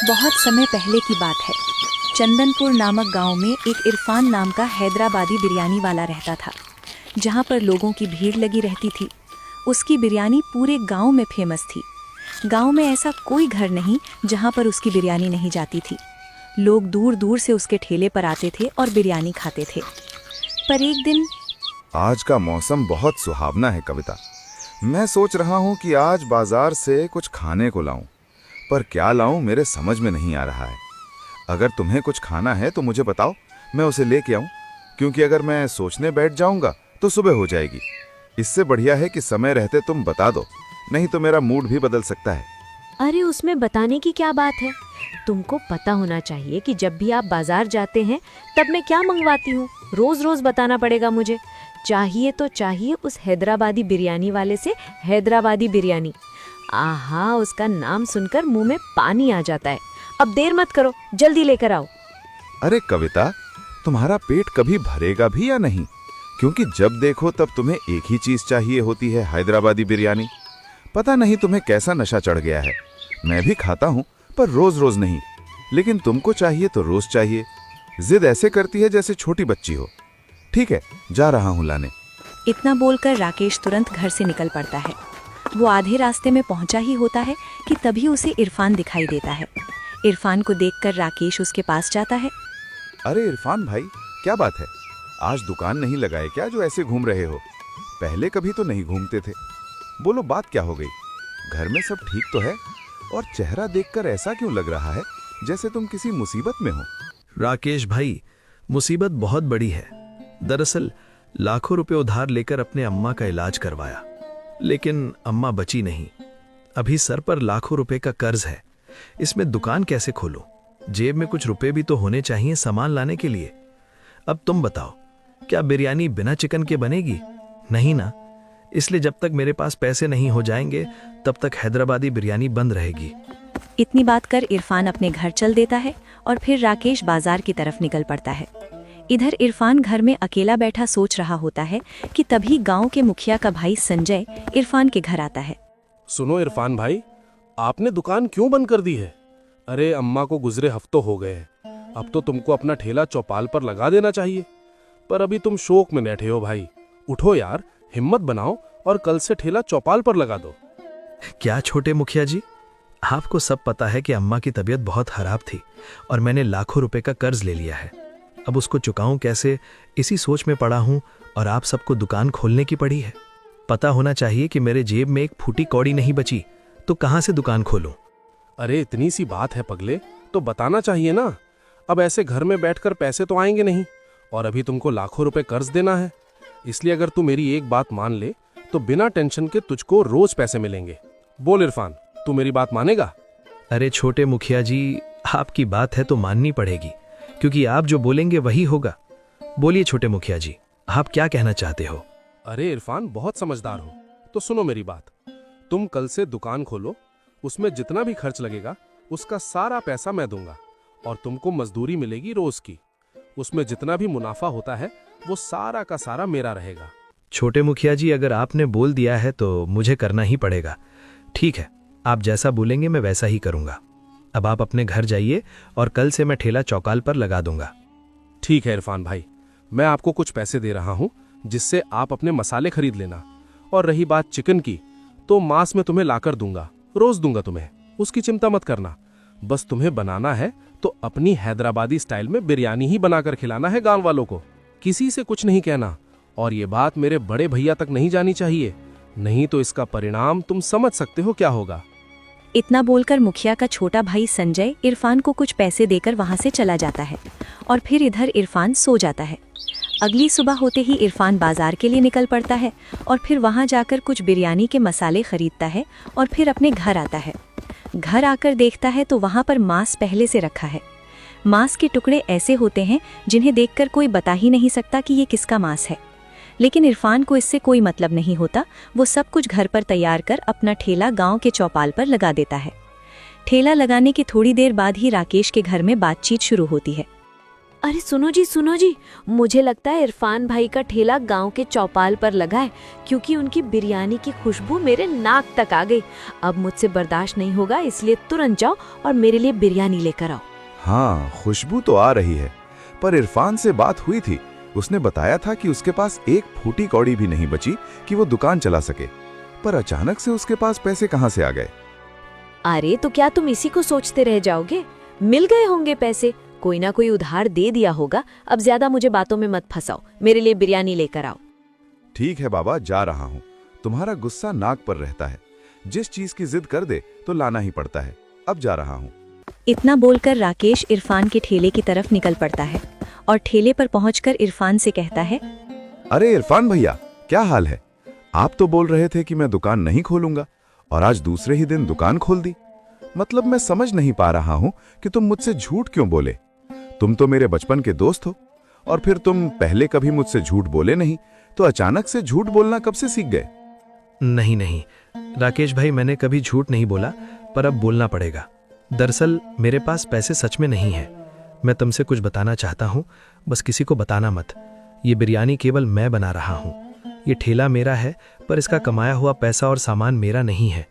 बहुत समय पहले की बात है। चंदनपुर नामक गांव में एक इरफान नाम का हैदराबादी बिरयानी वाला रहता था, जहां पर लोगों की भीड़ लगी रहती थी। उसकी बिरयानी पूरे गांव में फेमस थी। गांव में ऐसा कोई घर नहीं जहां पर उसकी बिरयानी नहीं जाती थी। लोग दूर दूर से उसके ठेले पर आते थे और बिरयानी खाते थे। पर एक दिन आज का मौसम बहुत सुहावना है कविता। मैं सोच रहा हूँ कि आज बाजार से कुछ खाने को लाऊं, पर क्या लाऊं मेरे समझ में नहीं आ रहा है। अगर तुम्हें कुछ खाना है तो मुझे बताओ, मैं उसे लेके आऊं, क्योंकि अगर मैं सोचने बैठ जाऊंगा तो सुबह हो जाएगी। इससे बढ़िया है कि समय रहते तुम बता दो, नहीं तो मेरा मूड भी बदल सकता है। अरे उसमें बताने की क्या बात है। तुमको पता होना चाहिए कि जब भी आप बाजार जाते हैं तब मैं क्या मंगवाती हूँ। रोज रोज बताना पड़ेगा मुझे। चाहिए तो चाहिए उस हैदराबादी बिरयानी वाले से हैदराबादी बिरयानी। आहा, उसका नाम सुनकर मुंह में पानी आ जाता है। अब देर मत करो, जल्दी लेकर आओ। अरे कविता, तुम्हारा पेट कभी भरेगा भी या नहीं? क्योंकि जब देखो तब तुम्हें एक ही चीज चाहिए होती है, हैदराबादी बिरयानी। पता नहीं तुम्हें कैसा नशा चढ़ गया है। मैं भी खाता हूँ, पर रोज रोज नहीं। लेकिन तुमको चाहिए तो रोज चाहिए। जिद ऐसे करती है जैसे छोटी बच्ची हो। ठीक है, जा रहा हूँ लाने। इतना बोलकर राकेश तुरंत घर से निकल पड़ता है। वो आधे रास्ते में पहुंचा ही होता है कि तभी उसे इरफान दिखाई देता है। इरफान को देखकर राकेश उसके पास जाता है। अरे इरफान भाई, क्या बात है? आज दुकान नहीं लगाए क्या जो ऐसे घूम रहे हो? पहले कभी तो नहीं घूमते थे। बोलो, बात क्या हो गई? घर में सब ठीक तो है? और चेहरा देखकर ऐसा क्यों लग रहा है जैसे तुम किसी मुसीबत में हो? राकेश भाई, मुसीबत बहुत बड़ी है। दरअसल लाखों रुपए उधार लेकर अपने अम्मा का इलाज करवाया, लेकिन अम्मा बची नहीं। अभी सर पर लाखों रुपए का कर्ज है। इसमें दुकान कैसे खोलूं? जेब में कुछ रुपए भी तो होने चाहिए सामान लाने के लिए। अब तुम बताओ, क्या बिरयानी बिना चिकन के बनेगी? नहीं ना। इसलिए जब तक मेरे पास पैसे नहीं हो जाएंगे तब तक हैदराबादी बिरयानी बंद रहेगी। इतनी बात कर इरफान अपने घर चल देता है और फिर राकेश बाजार की तरफ निकल पड़ता है। इधर इरफान घर में अकेला बैठा सोच रहा होता है कि तभी गांव के मुखिया का भाई संजय इरफान के घर आता है। सुनो इरफान भाई, आपने दुकान क्यों बंद कर दी है? अरे अम्मा को गुजरे हफ्तों हो गए हैं। अब तो तुमको अपना ठेला चौपाल पर लगा देना चाहिए। पर अभी तुम शोक में बैठे हो भाई। उठो यार, हिम्मत बनाओ और कल से ठेला चौपाल पर लगा दो। क्या छोटे मुखिया जी, आपको सब पता है कि अम्मा की तबीयत बहुत खराब थी और मैंने लाखों रुपए का कर्ज ले लिया है। अब उसको चुकाऊं कैसे, इसी सोच में पड़ा हूं और आप सबको दुकान खोलने की पड़ी है। पता होना चाहिए कि मेरे जेब में एक फूटी कौड़ी नहीं बची, तो कहां से दुकान खोलूं? अरे इतनी सी बात है पगले, तो बताना चाहिए ना। अब ऐसे घर में बैठकर पैसे तो आएंगे नहीं, और अभी तुमको लाखों रुपए कर्ज देना है। इसलिए अगर तू मेरी एक बात मान ले तो बिना टेंशन के तुझको रोज पैसे मिलेंगे। बोल इरफान, तू मेरी बात मानेगा? अरे छोटे मुखिया जी, आपकी बात है तो माननी पड़ेगी, क्योंकि आप जो बोलेंगे वही होगा। बोलिए छोटे मुखिया जी, आप क्या कहना चाहते हो? अरे इरफान, बहुत समझदार हो, तो सुनो मेरी बात। तुम कल से दुकान खोलो, उसमें जितना भी खर्च लगेगा उसका सारा पैसा मैं दूंगा, और तुमको मजदूरी मिलेगी रोज की। उसमें जितना भी मुनाफा होता है वो सारा का सारा मेरा रहेगा। छोटे मुखिया जी, अगर आपने बोल दिया है तो मुझे करना ही पड़ेगा। ठीक है, आप जैसा बोलेंगे मैं वैसा ही करूंगा। अब आप अपने घर जाइए और कल से मैं ठेला चौपाल पर लगा दूंगा। ठीक है इरफान भाई, मैं आपको कुछ पैसे दे रहा हूं जिससे आप अपने मसाले खरीद लेना। और रही बात चिकन की, तो मांस में तुम्हें लाकर दूंगा, रोज दूंगा तुम्हें, उसकी चिंता मत करना। बस तुम्हें बनाना है तो अपनी हैदराबादी स्टाइल में बिरयानी ही बनाकर खिलाना है गांव वालों को। किसी से कुछ नहीं कहना, और ये बात मेरे बड़े भैया तक नहीं जानी चाहिए, नहीं तो इसका परिणाम तुम समझ सकते हो क्या होगा। इतना बोलकर मुखिया का छोटा भाई संजय इरफान को कुछ पैसे देकर वहां से चला जाता है और फिर इधर इरफान सो जाता है। अगली सुबह होते ही इरफान बाजार के लिए निकल पड़ता है और फिर वहां जाकर कुछ बिरयानी के मसाले खरीदता है और फिर अपने घर आता है। घर आकर देखता है तो वहां पर मांस पहले से रखा है। मांस के टुकड़े ऐसे होते हैं जिन्हें देखकर कोई बता ही नहीं सकता कि ये किसका मांस है। लेकिन इरफान को इससे कोई मतलब नहीं होता। वो सब कुछ घर पर तैयार कर अपना ठेला गांव के चौपाल पर लगा देता है। ठेला लगाने की थोड़ी देर बाद ही राकेश के घर में बातचीत शुरू होती है। अरे सुनो जी, मुझे लगता है इरफान भाई का ठेला गांव के चौपाल पर लगा है, क्योंकि उनकी बिरयानी की खुशबू मेरे नाक तक आ गई। अब मुझसे बर्दाश्त नहीं होगा, इसलिए तुरंत जाओ और मेरे लिए बिरयानी लेकर आओ। हाँ, खुशबू तो आ रही है, पर इरफान से बात हुई थी। उसने बताया था कि उसके पास एक फूटी कौड़ी भी नहीं बची कि वो दुकान चला सके। पर अचानक से उसके पास पैसे कहाँ से आ गए? अरे तो क्या तुम इसी को सोचते रह जाओगे? मिल गए होंगे पैसे, कोई ना कोई उधार दे दिया होगा। अब ज्यादा मुझे बातों में मत फंसाओ, मेरे लिए बिरयानी लेकर आओ। ठीक है बाबा, जा रहा हूँ। तुम्हारा गुस्सा नाक पर रहता है, जिस चीज की जिद कर दे तो लाना ही पड़ता है। अब जा रहा हूँ। इतना बोलकर राकेश इरफान के ठेले की तरफ निकल पड़ता है और ठेले पर पहुंचकर इरफान से कहता है, अरे इरफान भैया, क्या हाल है? आप तो बोल रहे थे कि मैं दुकान नहीं खोलूंगा और आज दूसरे ही दिन दुकान खोल दी। मतलब मैं समझ नहीं पा रहा हूँ कि तुम मुझसे झूठ क्यों बोले। तुम तो मेरे बचपन के दोस्त हो, और फिर तुम पहले कभी मुझसे झूठ बोले नहीं, तो अचानक से झूठ बोलना कब से सीख गए? नहीं राकेश भाई, मैंने कभी झूठ नहीं बोला, पर अब बोलना पड़ेगा। दरअसल मेरे पास पैसे सच में नहीं है। मैं तुमसे कुछ बताना चाहता हूँ, बस किसी को बताना मत। ये बिरयानी केवल मैं बना रहा हूँ। ये ठेला मेरा है, पर इसका कमाया हुआ पैसा और सामान मेरा नहीं है।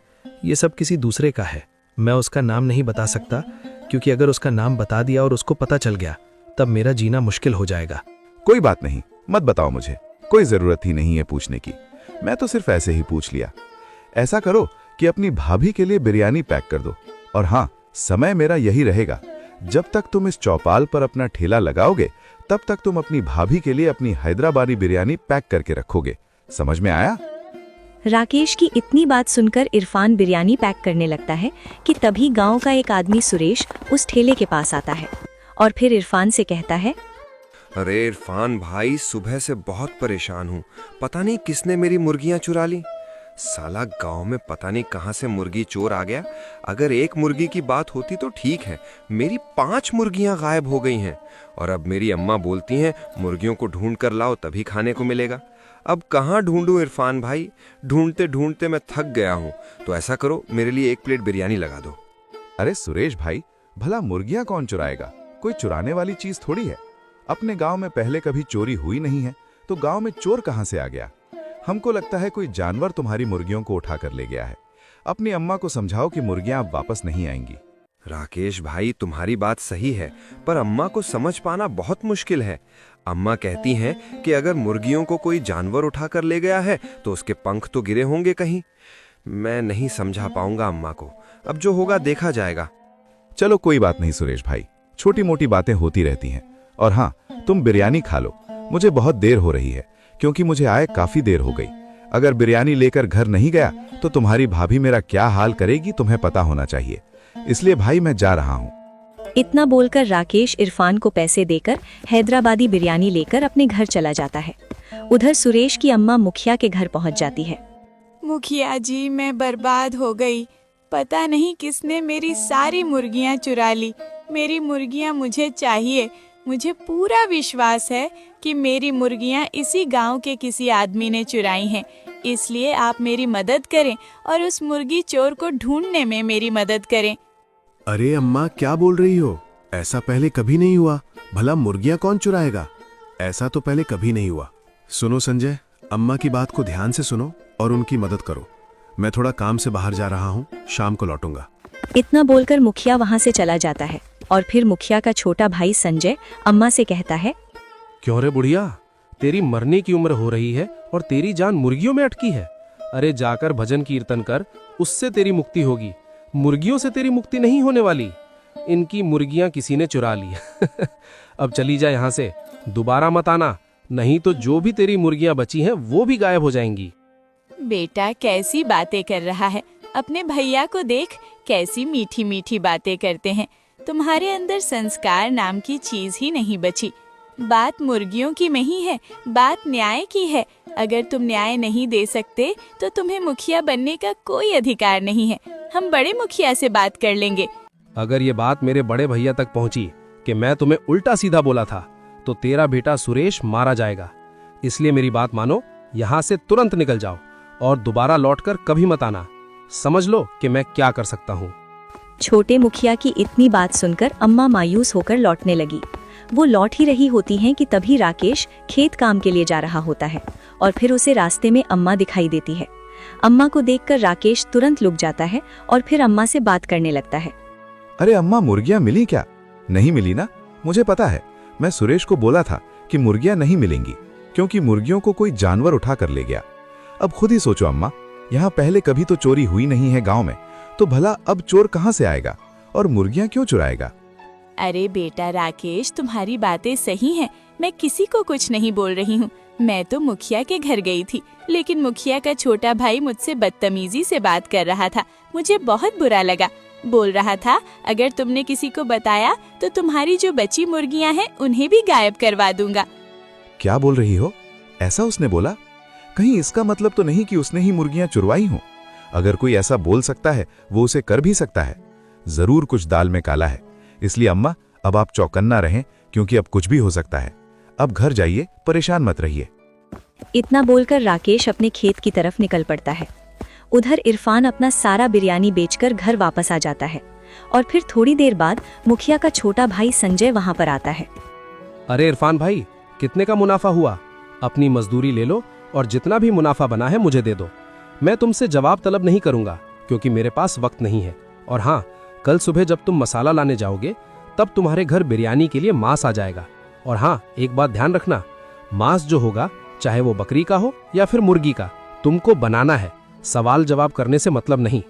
ये सब किसी दूसरे का है। मैं उसका नाम नहीं बता सकता, क्योंकि अगर उसका नाम बता दिया और उसको पता चल गया, तब मेरा जीना मुश्किल हो जाएगा। कोई बात नहीं, मत बताओ मुझे। कोई जरूरत ही नहीं है पूछने की। मैं तो सिर्फ ऐसे ही पूछ लिया। ऐसा करो कि अपनी भाभी के लिए बिरयानी पैक कर दो। और हाँ, समय मेरा यही रहेगा। जब तक तुम इस चौपाल पर अपना ठेला लगाओगे, तब तक तुम अपनी भाभी के लिए अपनी हैदराबादी बिरयानी पैक करके रखोगे। समझ में आया? राकेश की इतनी बात सुनकर इरफान बिरयानी पैक करने लगता है कि तभी गांव का एक आदमी सुरेश उस ठेले के पास आता है और फिर इरफान से कहता है, अरे इरफान भाई, सुबह से बहुत परेशान हूँ। पता नहीं किसने मेरी मुर्गियाँ चुरा ली। साला गांव में पता नहीं कहाँ से मुर्गी चोर आ गया। अगर एक मुर्गी की बात होती तो ठीक है, मेरी 5 मुर्गियाँ गायब हो गई हैं। और अब मेरी अम्मा बोलती हैं मुर्गियों को ढूंढ कर लाओ तभी खाने को मिलेगा। अब कहाँ ढूंढूं इरफान भाई? ढूंढते ढूंढते मैं थक गया हूँ। तो ऐसा करो, मेरे लिए 1 प्लेट बिरयानी लगा दो। अरे सुरेश भाई, भला मुर्गियां कौन चुराएगा? कोई चुराने वाली चीज थोड़ी है। अपने गांव में पहले कभी चोरी हुई नहीं है, तो गांव में चोर कहां से आ गया? हमको लगता है कोई जानवर तुम्हारी मुर्गियों को उठा कर ले गया है। अपनी अम्मा को समझाओ कि मुर्गियां अब वापस नहीं आएंगी। राकेश भाई, तुम्हारी बात सही है, पर अम्मा को समझ पाना बहुत मुश्किल है। अम्मा कहती हैं कि अगर मुर्गियों को कोई जानवर उठा कर ले गया है तो उसके पंख तो गिरे होंगे कहीं। मैं नहीं समझा पाऊंगा अम्मा को। अब जो होगा देखा जाएगा। चलो कोई बात नहीं सुरेश भाई, छोटी मोटी बातें होती रहती हैं। और हाँ, तुम बिरयानी खा लो। मुझे बहुत देर हो रही है, क्योंकि मुझे आए काफी देर हो गई। अगर बिरयानी लेकर घर नहीं गया तो तुम्हारी भाभी मेरा क्या हाल करेगी तुम्हें पता होना चाहिए। इसलिए भाई मैं जा रहा हूँ। इतना बोलकर राकेश इरफान को पैसे देकर हैदराबादी बिरयानी लेकर अपने घर चला जाता है। उधर सुरेश की अम्मा मुखिया के घर पहुंच जाती है। मुखिया जी, मैं बर्बाद हो गई। पता नहीं किसने मेरी सारी मुर्गियां चुरा ली। मेरी मुर्गियां मुझे चाहिए। मुझे पूरा विश्वास है कि मेरी मुर्गियां इसी गांव के किसी आदमी ने चुराई हैं। इसलिए आप मेरी मदद करें और उस मुर्गी चोर को ढूंढने में मेरी मदद करें। अरे अम्मा, क्या बोल रही हो? ऐसा पहले कभी नहीं हुआ। भला मुर्गियां कौन चुराएगा? ऐसा तो पहले कभी नहीं हुआ। सुनो संजय, अम्मा की बात को ध्यान से सुनो और उनकी मदद करो। मैं थोड़ा काम से बाहर जा रहा हूँ, शाम को लौटूंगा। इतना बोलकर मुखिया वहां से चला जाता है और फिर मुखिया का छोटा भाई संजय अम्मा से कहता है, क्यों रे बुढ़िया, तेरी मरने की उम्र हो रही है और तेरी जान मुर्गियों में अटकी है। अरे जाकर भजन कीर्तन कर, उससे तेरी मुक्ति होगी। मुर्गियों से तेरी मुक्ति नहीं होने वाली। इनकी मुर्गियां किसी ने चुरा ली। अब चली जा यहाँ से, दोबारा मत आना, नहीं तो जो भी तेरी मुर्गियां बची हैं वो भी गायब हो जाएंगी। बेटा कैसी बातें कर रहा है। अपने भैया को देख, कैसी मीठी मीठी बातें करते हैं। तुम्हारे अंदर संस्कार नाम की चीज ही नहीं बची। बात मुर्गियों की नहीं है, बात न्याय की है। अगर तुम न्याय नहीं दे सकते तो तुम्हें मुखिया बनने का कोई अधिकार नहीं है। हम बड़े मुखिया से बात कर लेंगे। अगर ये बात मेरे बड़े भैया तक पहुंची कि मैं तुम्हें उल्टा सीधा बोला था, तो तेरा बेटा सुरेश मारा जाएगा। इसलिए मेरी बात मानो, यहाँ से तुरंत निकल जाओ और दोबारा लौटकर कभी मत आना। समझ लो कि मैं क्या कर सकता हूँ। छोटे मुखिया की इतनी बात सुनकर अम्मा मायूस होकर लौटने लगी। वो लौट ही रही होती हैं कि तभी राकेश खेत काम के लिए जा रहा होता है और फिर उसे रास्ते में अम्मा दिखाई देती है। अम्मा को देखकर राकेश तुरंत लुक जाता है और फिर अम्मा से बात करने लगता है। अरे अम्मा, मुर्गियां मिली क्या? नहीं मिली ना? मुझे पता है, मैं सुरेश को बोला था कि मुर्गियां नहीं मिलेंगी क्योंकि मुर्गियों को कोई जानवर उठा कर ले गया। अब खुद ही सोचो अम्मा, यहाँ पहले कभी तो चोरी हुई नहीं है गांव में, तो भला अब चोर कहाँ से आएगा और मुर्गियां क्यों चुराएगा? अरे बेटा राकेश, तुम्हारी बातें सही हैं। मैं किसी को कुछ नहीं बोल रही हूँ। मैं तो मुखिया के घर गई थी, लेकिन मुखिया का छोटा भाई मुझसे बदतमीजी से बात कर रहा था। मुझे बहुत बुरा लगा। बोल रहा था अगर तुमने किसी को बताया तो तुम्हारी जो बची मुर्गियां हैं उन्हें भी गायब करवा दूंगा। क्या बोल रही हो? ऐसा उसने बोला? कहीं इसका मतलब तो नहीं कि उसने ही मुर्गियां चुरवाई हों? अगर कोई ऐसा बोल सकता है वो उसे कर भी सकता है। जरूर कुछ दाल में काला है। इसलिए अम्मा, अब आप चौकन्ना रहें क्योंकि अब कुछ भी हो सकता है। अब घर जाइए, परेशान मत रहिए। इतना बोलकर राकेश अपने खेत की तरफ निकल पड़ता है। उधर इरफान अपना सारा बिरयानी बेचकर घर वापस आ जाता है और फिर थोड़ी देर बाद मुखिया का छोटा भाई संजय वहां पर आता है। अरे इरफान भाई, कितने का मुनाफा हुआ? अपनी मजदूरी ले लो और जितना भी मुनाफा बना है मुझे दे दो। मैं तुमसे जवाब तलब नहीं करूंगा क्योंकि मेरे पास वक्त नहीं है। और हाँ, कल सुबह जब तुम मसाला लाने जाओगे तब तुम्हारे घर बिरयानी के लिए मांस आ जाएगा। और हाँ, एक बात ध्यान रखना, मांस जो होगा चाहे वो बकरी का हो या फिर मुर्गी का, तुमको बनाना है। सवाल जवाब करने से मतलब नहीं।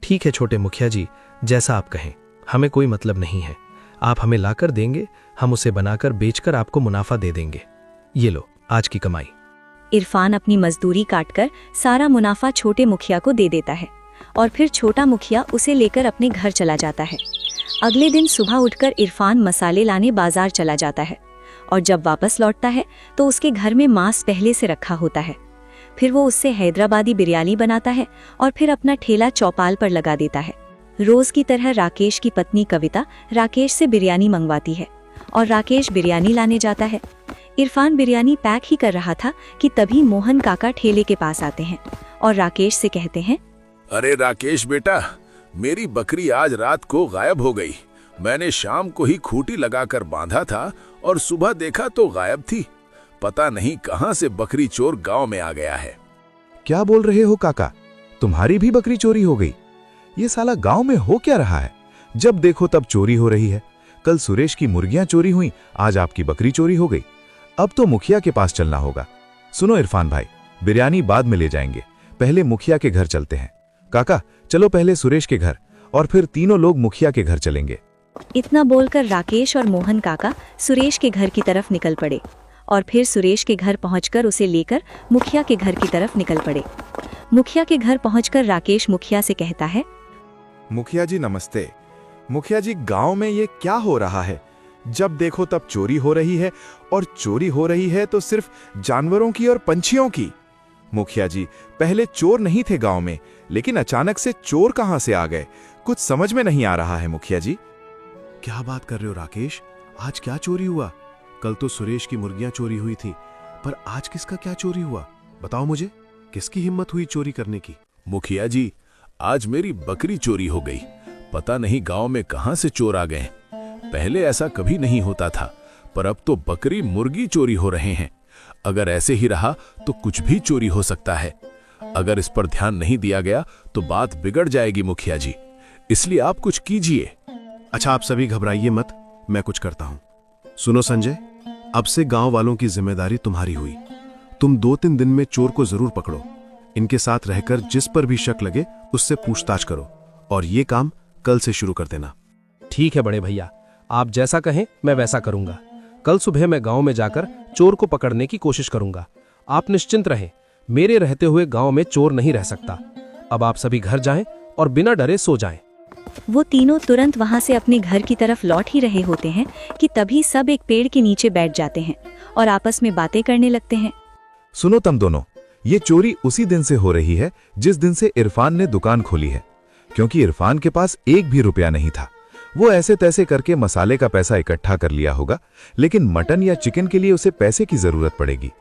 ठीक है छोटे मुखिया जी, जैसा आप कहें, हमें कोई मतलब नहीं है। आप हमें लाकर देंगे, हम उसे बनाकर बेचकर आपको मुनाफा दे देंगे। ये लो आज की कमाई। इरफान अपनी मजदूरी काटकर सारा मुनाफा छोटे मुखिया को दे देता है और फिर छोटा मुखिया उसे लेकर अपने घर चला जाता है। अगले दिन सुबह उठकर इरफान मसाले लाने बाजार चला जाता है और जब वापस लौटता है तो उसके घर में मांस पहले से रखा होता है। फिर वो उससे हैदराबादी बिरयानी बनाता है और फिर अपना ठेला चौपाल पर लगा देता है। रोज की तरह राकेश की पत्नी कविता राकेश से बिरयानी मंगवाती है और राकेश बिरयानी लाने जाता है। इरफान बिरयानी पैक ही कर रहा था कि तभी मोहन काका ठेले के पास आते हैं और राकेश से कहते हैं, अरे राकेश बेटा, मेरी बकरी आज रात को गायब हो गई। मैंने शाम को ही खूंटी लगाकर बांधा था और सुबह देखा तो गायब थी। पता नहीं कहां से बकरी चोर गांव में आ गया है। क्या बोल रहे हो काका? तुम्हारी भी बकरी चोरी हो गई? ये साला गांव में हो क्या रहा है? जब देखो तब चोरी हो रही है। कल सुरेश की मुर्गियां चोरी हुई, आज आपकी बकरी चोरी हो गई। अब तो मुखिया के पास चलना होगा। सुनो इरफान भाई, बिरयानी बाद में ले जाएंगे, पहले मुखिया के घर चलते हैं। काका चलो पहले सुरेश के घर और फिर तीनों लोग मुखिया के घर चलेंगे। इतना बोलकर राकेश और मोहन काका सुरेश के घर की तरफ निकल पड़े और फिर सुरेश के घर पहुंचकर उसे लेकर मुखिया के घर की तरफ निकल पड़े। मुखिया के घर पहुंचकर राकेश मुखिया से कहता है, मुखिया जी नमस्ते। मुखिया जी, गांव में ये क्या हो रहा है? जब देखो तब चोरी हो रही है और चोरी हो रही है तो सिर्फ जानवरों की और पंछियों की। मुखिया जी, पहले चोर नहीं थे गांव में, लेकिन अचानक से चोर कहां से आ गए? कुछ समझ में नहीं आ रहा है मुखिया जी। क्या बात कर रहे हो राकेश? आज क्या चोरी हुआ? कल तो सुरेश की मुर्गियां चोरी हुई थी, पर आज किसका क्या चोरी हुआ? बताओ मुझे, किसकी हिम्मत हुई चोरी करने की? मुखिया जी, आज मेरी बकरी चोरी हो गई। पता नहीं गांव में कहां से चोर आ गए। पहले ऐसा कभी नहीं होता था, पर अब तो बकरी मुर्गी चोरी हो रहे हैं। अगर ऐसे ही रहा तो कुछ भी चोरी हो सकता है। अगर इस पर ध्यान नहीं दिया गया तो बात बिगड़ जाएगी मुखिया जी, इसलिए आप कुछ कीजिए। अच्छा, आप सभी घबराइए मत, मैं कुछ करता हूं। सुनो संजय, अब से गांव वालों की जिम्मेदारी तुम्हारी हुई। तुम 2-3 दिन में चोर को जरूर पकड़ो। इनके साथ रहकर जिस पर भी शक लगे उससे पूछताछ करो और ये काम कल से शुरू कर देना। ठीक है बड़े भैया, आप जैसा कहें मैं वैसा करूंगा। कल सुबह मैं गांव में जाकर चोर को पकड़ने की कोशिश करूंगा। आप निश्चिंत रहें, मेरे रहते हुए गांव में चोर नहीं रह सकता। अब आप सभी घर जाएं और बिना डरे सो जाएं। वो तीनों तुरंत वहां से अपने घर की तरफ लौट ही रहे होते हैं कि तभी सब एक पेड़ के नीचे बैठ जाते हैं और आपस में बातें करने लगते हैं। सुनो तुम दोनों, ये चोरी उसी दिन से हो रही है जिस दिन से इरफान ने दुकान खोली है। क्योंकि इरफान के पास एक भी रुपया नहीं था। वो ऐसे तैसे करके मसाले का पैसा इकट्ठा कर लिया होगा, लेकिन मटन या चिकन के लिए उसे पैसे की जरूरत पड़ेगी।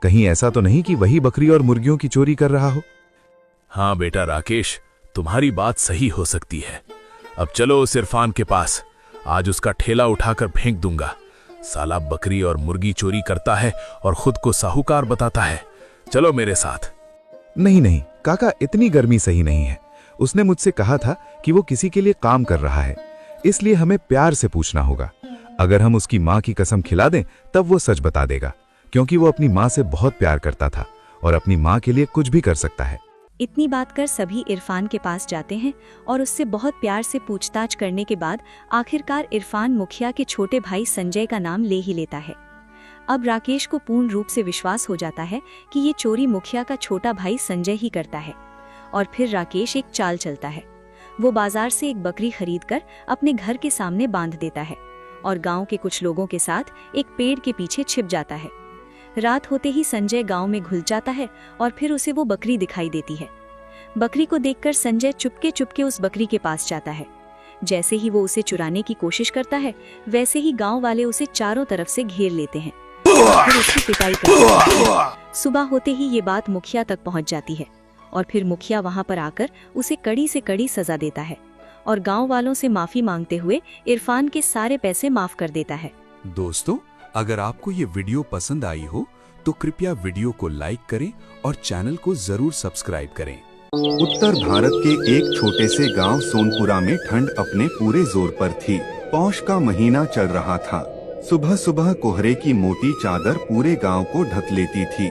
कहीं ऐसा तो नहीं कि वही बकरी और मुर्गियों की चोरी कर रहा हो? हाँ बेटा राकेश, तुम्हारी बात सही हो सकती है। अब चलो उस इरफान के पास, आज उसका ठेला उठाकर फेंक दूंगा। साला बकरी और मुर्गी चोरी करता है और खुद को साहूकार बताता है। चलो मेरे साथ। नहीं नहीं काका, इतनी गर्मी सही नहीं है। उसने मुझसे कहा था कि वो किसी के लिए काम कर रहा है, इसलिए हमें प्यार से पूछना होगा। अगर हम उसकी माँ की कसम खिला दें तब वो सच बता देगा, क्योंकि वो अपनी माँ से बहुत प्यार करता था और अपनी माँ के लिए कुछ भी कर सकता है। इतनी बात कर सभी इरफान के पास जाते हैं और उससे बहुत प्यार से पूछताछ करने के बाद आखिरकार इरफान मुखिया के छोटे भाई संजय का नाम ले ही लेता है। अब राकेश को पूर्ण रूप से विश्वास हो जाता है कि ये चोरी मुखिया का छोटा भाई संजय ही करता है। और फिर राकेश एक चाल चलता है। वो बाजार से एक बकरी खरीदकर अपने घर के सामने बांध देता है और गांव के कुछ लोगों के साथ एक पेड़ के पीछे छिप जाता है। रात होते ही संजय गांव में घुल जाता है और फिर उसे वो बकरी दिखाई देती है। बकरी को देखकर संजय चुपके चुपके उस बकरी के पास जाता है। जैसे ही वो उसे चुराने की कोशिश करता है, वैसे ही गांव वाले उसे चारों तरफ से घेर लेते हैं और फिर उसकी पिटाई करते हैं। सुबह होते ही ये बात मुखिया तक पहुंच जाती है और फिर मुखिया वहां पर आकर उसे कड़ी से कड़ी सजा देता है और गांव वालों से माफी मांगते हुए इरफान के सारे पैसे माफ कर देता है। दोस्तों, अगर आपको ये वीडियो पसंद आई हो तो कृपया वीडियो को लाइक करें और चैनल को जरूर सब्सक्राइब करें। उत्तर भारत के एक छोटे से गांव सोनपुरा में ठंड अपने पूरे जोर पर थी। पौष का महीना चल रहा था। सुबह सुबह कोहरे की मोटी चादर पूरे गांव को ढक लेती थी।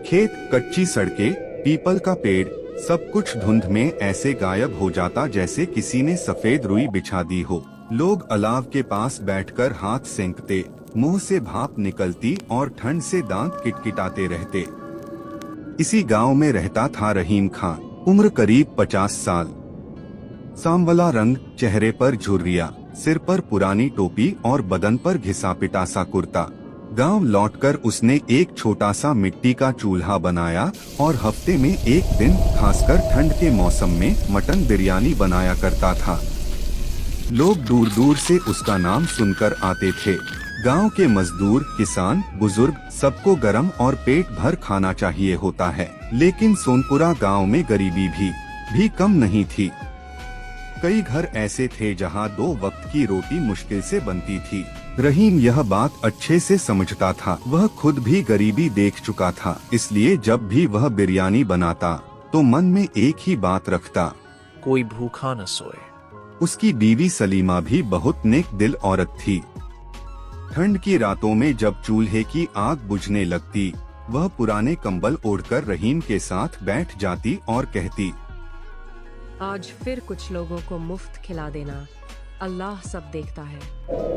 खेत, कच्ची सड़कें, पीपल का पेड़, सब कुछ धुंध में ऐसे गायब हो जाता जैसे किसी ने सफेद रुई बिछा दी हो। लोग अलाव के पास बैठकर हाथ सेंकते, मुंह से भाप निकलती और ठंड से दांत किटकिटाते रहते। इसी गांव में रहता था रहीम खान, उम्र करीब 50 साल। सांवला रंग, चेहरे पर झुर्रियां, सिर पर पुरानी टोपी और बदन पर घिसा पिटा सा कुर्ता। गांव लौटकर उसने एक छोटा सा मिट्टी का चूल्हा बनाया और हफ्ते में एक दिन, खासकर ठंड के मौसम में, मटन बिरयानी बनाया करता था। लोग दूर दूर से उसका नाम सुनकर आते थे। गांव के मजदूर, किसान, बुजुर्ग, सबको गरम और पेट भर खाना चाहिए होता है, लेकिन सोनपुरा गांव में गरीबी भी कम नहीं थी। कई घर ऐसे थे जहां 2 वक्त की रोटी मुश्किल से बनती थी। रहीम यह बात अच्छे से समझता था। वह खुद भी गरीबी देख चुका था, इसलिए जब भी वह बिरयानी बनाता तो मन में एक ही बात रखता, कोई भूखा न सोए। उसकी बीवी सलीमा भी बहुत नेक दिल औरत थी। ठंड की रातों में जब चूल्हे की आग बुझने लगती, वह पुराने कंबल ओढ़कर रहीम के साथ बैठ जाती और कहती, आज फिर कुछ लोगों को मुफ्त खिला देना, अल्लाह सब देखता है।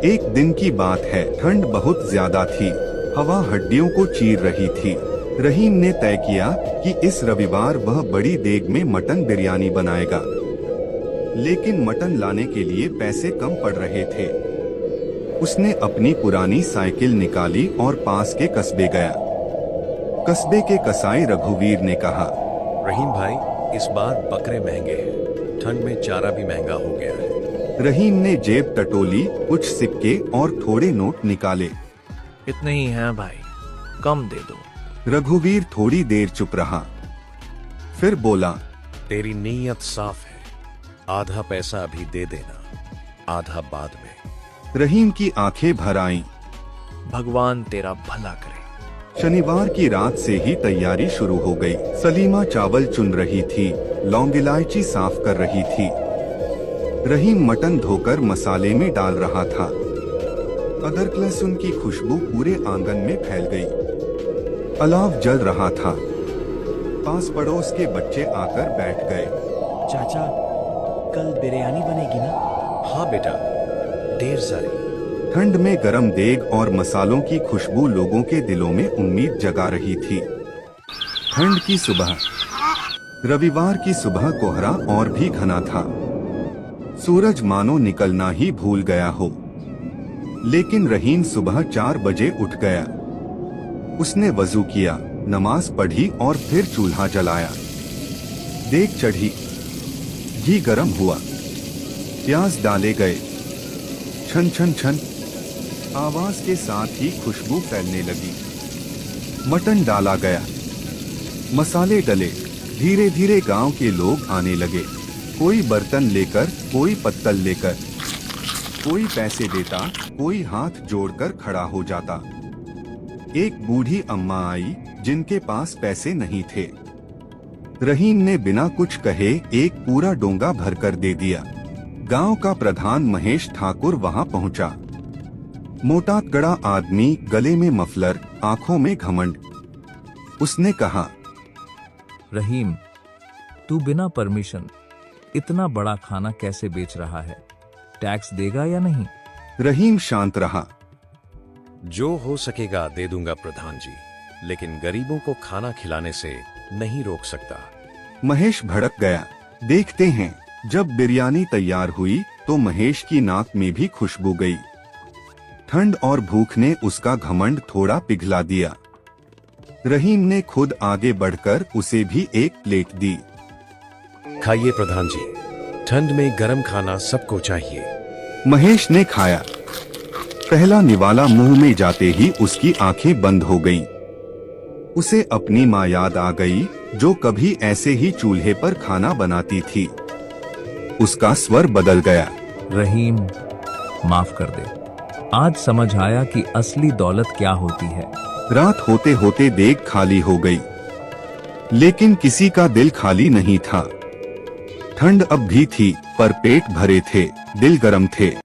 एक दिन की बात है, ठंड बहुत ज्यादा थी, हवा हड्डियों को चीर रही थी। रहीम ने तय किया कि इस रविवार वह बड़ी देग में मटन बिरयानी बनाएगा, लेकिन मटन लाने के लिए पैसे कम पड़ रहे थे। उसने अपनी पुरानी साइकिल निकाली और पास के कस्बे गया। कस्बे के कसाई रघुवीर ने कहा, रहीम भाई, इस बार बकरे महंगे हैं, ठंड में चारा भी महंगा हो गया है। रहीम ने जेब टटोली, कुछ सिक्के और थोड़े नोट निकाले। इतने ही हैं भाई, कम दे दो। रघुवीर थोड़ी देर चुप रहा, फिर बोला, तेरी नीयत साफ है, आधा पैसा अभी दे देना, आधा बाद में। रहीम की आंखें भर आईं। भगवान तेरा भला करे। शनिवार की रात से ही तैयारी शुरू हो गई। सलीमा चावल चुन रही थी, लौंग इलायची साफ कर रही थी। रहीम मटन धोकर मसाले में डाल रहा था। अदरक लहसुन की खुशबू पूरे आंगन में फैल गई। अलाव जल रहा था। पास पड़ोस के बच्चे आकर बैठ गए। चाचा, कल बिरयानी बनेगी ना? हाँ बेटा, देर सारी। ठंड में गरम देग और मसालों की खुशबू लोगों के दिलों में उम्मीद जगा रही थी। ठंड की सुबह, रविवार की सुबह कोहरा और भी घना था। सूरज मानो निकलना ही भूल गया हो। लेकिन रहीम सुबह 4 बजे उठ गया। उसने वजू किया, नमाज पढ़ी और फिर चूल्हा जलाया। देग चढ़ी, घी गरम हुआ, प्याज डाले गए। छन छन छन आवाज के साथ ही खुशबू फैलने लगी। मटन डाला गया, मसाले डले। धीरे धीरे गांव के लोग आने लगे, कोई बर्तन लेकर, कोई पत्तल लेकर। कोई पैसे देता, कोई हाथ जोड़कर खड़ा हो जाता। एक बूढ़ी अम्मा आई जिनके पास पैसे नहीं थे। रहीम ने बिना कुछ कहे एक पूरा डोंगा भरकर दे दिया। गांव का प्रधान महेश ठाकुर वहां पहुंचा। मोटा तगड़ा आदमी, गले में मफलर, आंखों में घमंड। उसने कहा, रहीम, तू बिना परमिशन इतना बड़ा खाना कैसे बेच रहा है? टैक्स देगा या नहीं? रहीम शांत रहा। जो हो सकेगा दे दूंगा प्रधान जी, लेकिन गरीबों को खाना खिलाने से नहीं रोक सकता। महेश भड़क गया। देखते हैं, जब बिरयानी तैयार हुई तो महेश की नाक में भी खुशबू गई। ठंड और भूख ने उसका घमंड थोड़ा पिघला दिया। रहीम ने खुद आगे बढ़कर उसे भी एक प्लेट दी। खाइए प्रधान जी, ठंड में गरम खाना सबको चाहिए। महेश ने खाया। पहला निवाला मुंह में जाते ही उसकी आंखें बंद हो गईं। उसे अपनी माँ याद आ गई, जो कभी ऐसे ही चूल्हे पर खाना बनाती थी। उसका स्वर बदल गया। रहीम, माफ कर दे। आज समझ आया कि असली दौलत क्या होती है। रात होते होते देग खाली हो गई, लेकिन किसी का दिल खाली नहीं था। ठंड अब भी थी, पर पेट भरे थे, दिल गर्म थे।